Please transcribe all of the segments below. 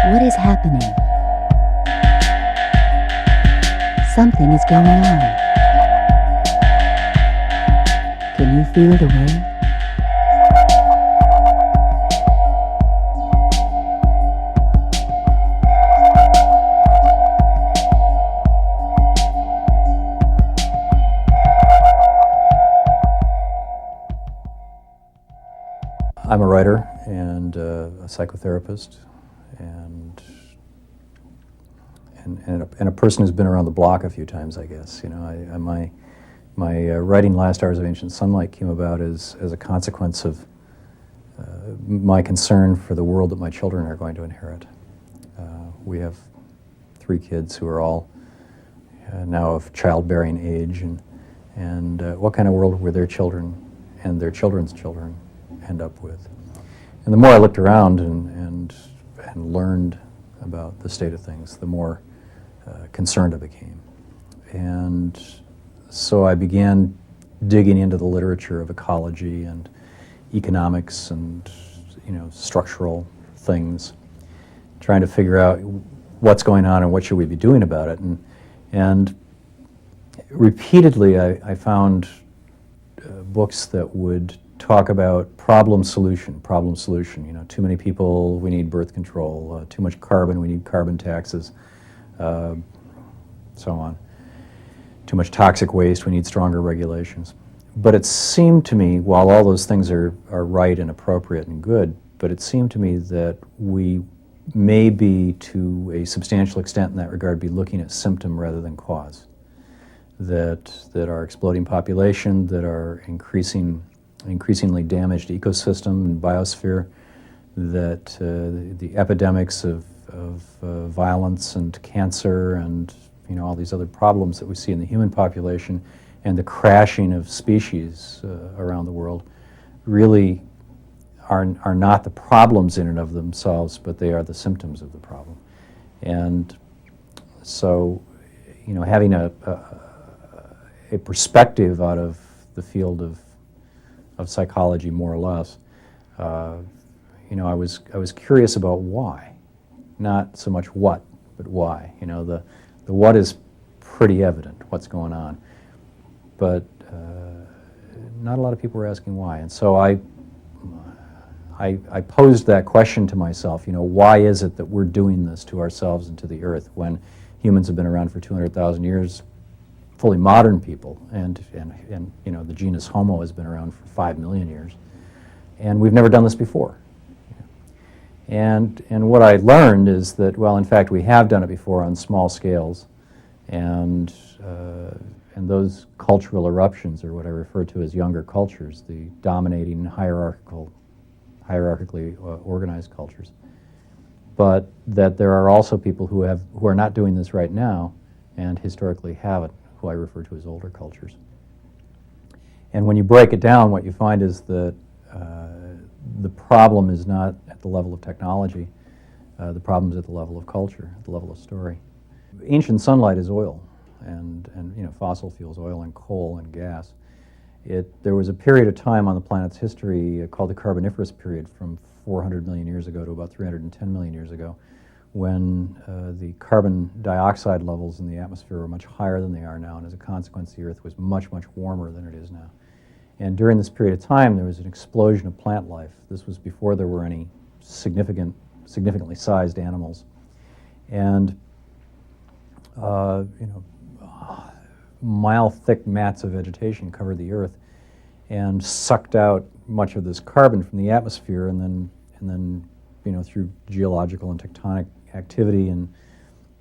What is happening? Something is going on. Can you feel the wave? I'm a writer and a psychotherapist and a person who's been around the block a few times, I guess. You know, my writing Last Hours of Ancient Sunlight came about as a consequence of my concern for the world that my children are going to inherit. We have 3 kids who are all now of childbearing age, and what kind of world will their children and their children's children end up with? And the more I looked around and learned about the state of things, the more concerned I became. And so I began digging into the literature of ecology and economics and, you know, structural things, trying to figure out what's going on and what should we be doing about it. And repeatedly I found books that would talk about problem solution. You know, too many people, we need birth control. Too much carbon, we need carbon taxes, so on. Too much toxic waste, we need stronger regulations. But it seemed to me, while all those things are right and appropriate and good, but it seemed to me that we may be, to a substantial extent in that regard, be looking at symptom rather than cause. That our exploding population, that our increasingly damaged ecosystem and biosphere, that the epidemics of violence and cancer and, you know, all these other problems that we see in the human population and the crashing of species around the world really are not the problems in and of themselves, but they are the symptoms of the problem. And so, you know, having a perspective out of the field of psychology, more or less, you know, I was curious about why, not so much what, but why. You know, the what is pretty evident, what's going on, but not a lot of people were asking why. And so I posed that question to myself. You know, why is it that we're doing this to ourselves and to the earth when humans have been around for 200,000 years? Fully modern people, and you know, the genus Homo has been around for 5 million years, and we've never done this before. And what I learned is that, well, in fact, we have done it before on small scales, and those cultural eruptions are what I refer to as younger cultures, the dominating hierarchically organized cultures. But that there are also people who are not doing this right now, and historically haven't, who I refer to as older cultures. And when you break it down, what you find is that the problem is not at the level of technology, the problem is at the level of culture, at the level of story. Ancient sunlight is oil, and you know, fossil fuels, oil and coal and gas. There was a period of time on the planet's history called the Carboniferous period, from 400 million years ago to about 310 million years ago, when the carbon dioxide levels in the atmosphere were much higher than they are now, and as a consequence the Earth was much, much warmer than it is now. And during this period of time there was an explosion of plant life. This was before there were any significantly sized animals. And you know, mile-thick mats of vegetation covered the Earth and sucked out much of this carbon from the atmosphere, and then you know, through geological and tectonic activity and,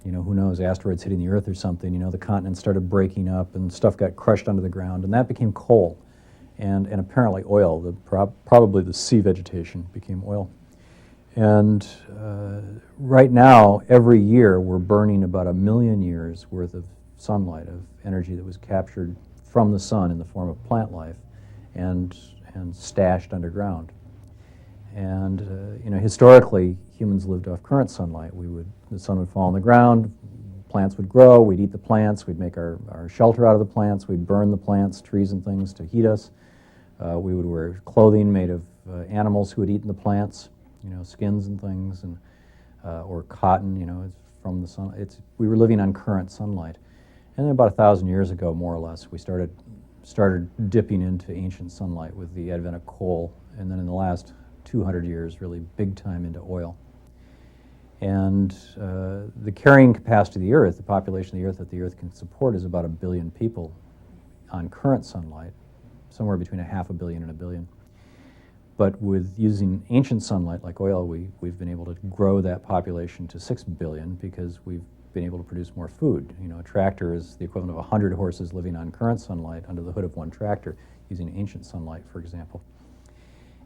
you know, who knows, asteroids hitting the Earth or something, you know, the continents started breaking up and stuff got crushed under the ground, and that became coal and apparently oil. Probably the sea vegetation became oil. And right now, every year, we're burning about 1 million years worth of sunlight, of energy that was captured from the sun in the form of plant life and stashed underground. And you know, historically, humans lived off current sunlight. The sun would fall on the ground, plants would grow, we'd eat the plants, we'd make our shelter out of the plants, we'd burn the plants, trees and things, to heat us. We would wear clothing made of animals who had eaten the plants, you know, skins and things. And or cotton, it's from the sun. We were living on current sunlight. And then about 1,000 years ago, more or less, we started dipping into ancient sunlight with the advent of coal, and then in the last 200 years, really big time into oil. And the carrying capacity of the Earth, the population of the Earth that the Earth can support, is about 1 billion people on current sunlight, somewhere between 500 million and 1 billion. But with using ancient sunlight like oil, we've been able to grow that population to 6 billion because we've been able to produce more food. A tractor is the equivalent of 100 horses living on current sunlight under the hood of one tractor, using ancient sunlight, for example.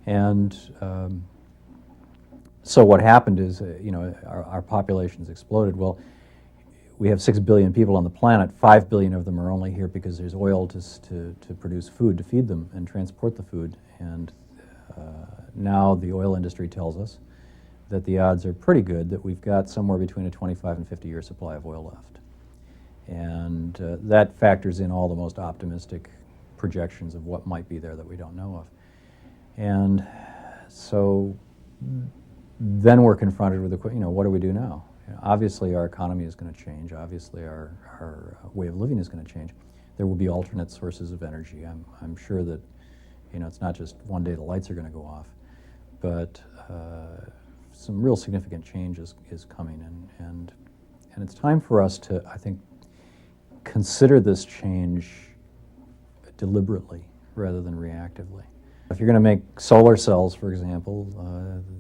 And so what happened is, our population's exploded. Well, we have 6 billion people on the planet. 5 billion of them are only here because there's oil to produce food, to feed them and transport the food. And now the oil industry tells us that the odds are pretty good that we've got somewhere between a 25 and 50-year supply of oil left. And that factors in all the most optimistic projections of what might be there that we don't know of. And so then we're confronted with what do we do now? Obviously our economy is going to change. Obviously our way of living is going to change. There will be alternate sources of energy. I'm sure that it's not just one day the lights are going to go off, but some real significant change is coming, and it's time for us to, I think, consider this change deliberately rather than reactively. If you're going to make solar cells, for example,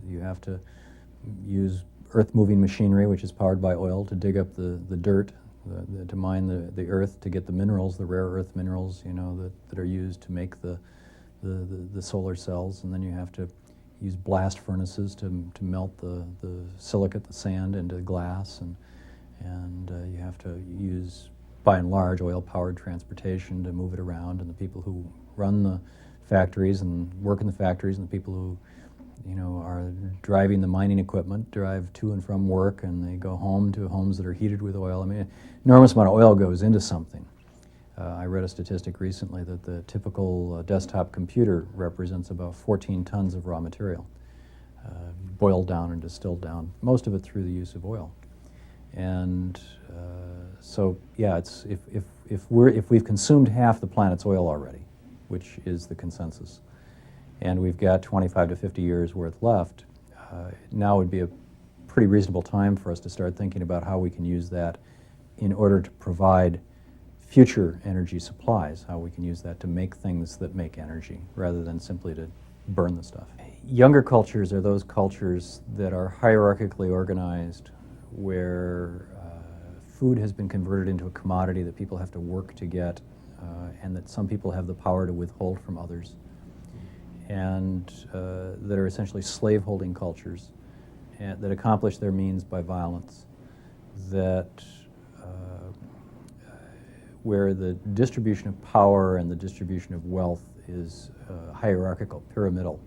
you have to use earth-moving machinery, which is powered by oil, to dig up the dirt, to mine the earth, to get the minerals, the rare earth minerals, that are used to make the solar cells, and then you have to use blast furnaces to melt the silicate, the sand, into glass, and you have to use, by and large, oil-powered transportation to move it around, and the people who run the factories and work in the factories and the people who are driving the mining equipment drive to and from work, and they go home to homes that are heated with oil. I mean, an enormous amount of oil goes into something. I read a statistic recently that the typical desktop computer represents about 14 tons of raw material, boiled down and distilled down, most of it through the use of oil. And so, yeah, it's if we've consumed half the planet's oil already, which is the consensus, and we've got 25 to 50 years worth left, now would be a pretty reasonable time for us to start thinking about how we can use that in order to provide future energy supplies, how we can use that to make things that make energy rather than simply to burn the stuff. Younger cultures are those cultures that are hierarchically organized, where food has been converted into a commodity that people have to work to get, and that some people have the power to withhold from others, and that are essentially slave-holding cultures that accomplish their means by violence, where the distribution of power and the distribution of wealth is hierarchical, pyramidal.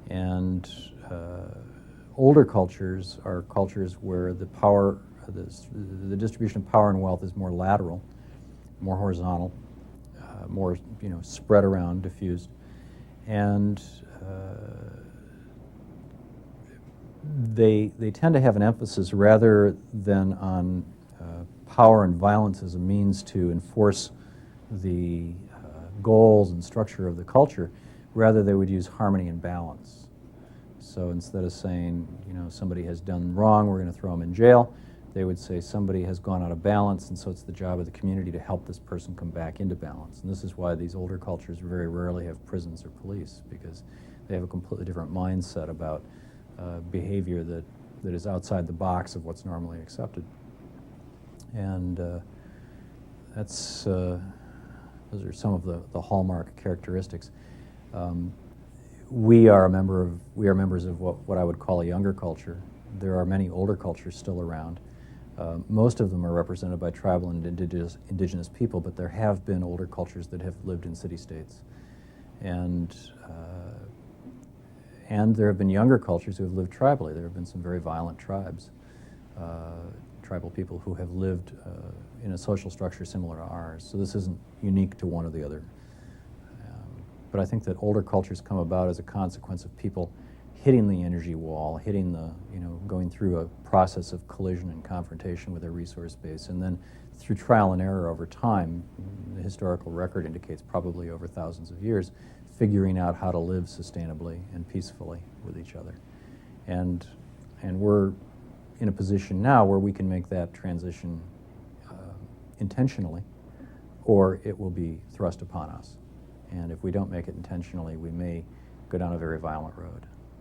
And older cultures are cultures where the distribution of power and wealth is more lateral, more horizontal, more spread around, diffused. And they tend to have an emphasis rather than on power and violence as a means to enforce the goals and structure of the culture. Rather, they would use harmony and balance. So instead of saying, somebody has done wrong, we're going to throw them in jail, they would say somebody has gone out of balance, and so it's the job of the community to help this person come back into balance. And this is why these older cultures very rarely have prisons or police, because they have a completely different mindset about behavior that is outside the box of what's normally accepted. And those are some of the hallmark characteristics. We are members of what I would call a younger culture. There are many older cultures still around. Most of them are represented by tribal and indigenous people, but there have been older cultures that have lived in city-states. And there have been younger cultures who have lived tribally. There have been some very violent tribes, tribal people who have lived in a social structure similar to ours. So this isn't unique to one or the other. But I think that older cultures come about as a consequence of people hitting the energy wall, hitting the, going through a process of collision and confrontation with a resource base, and then through trial and error over time, the historical record indicates probably over thousands of years, figuring out how to live sustainably and peacefully with each other. And we're in a position now where we can make that transition intentionally, or it will be thrust upon us. And if we don't make it intentionally, we may go down a very violent road.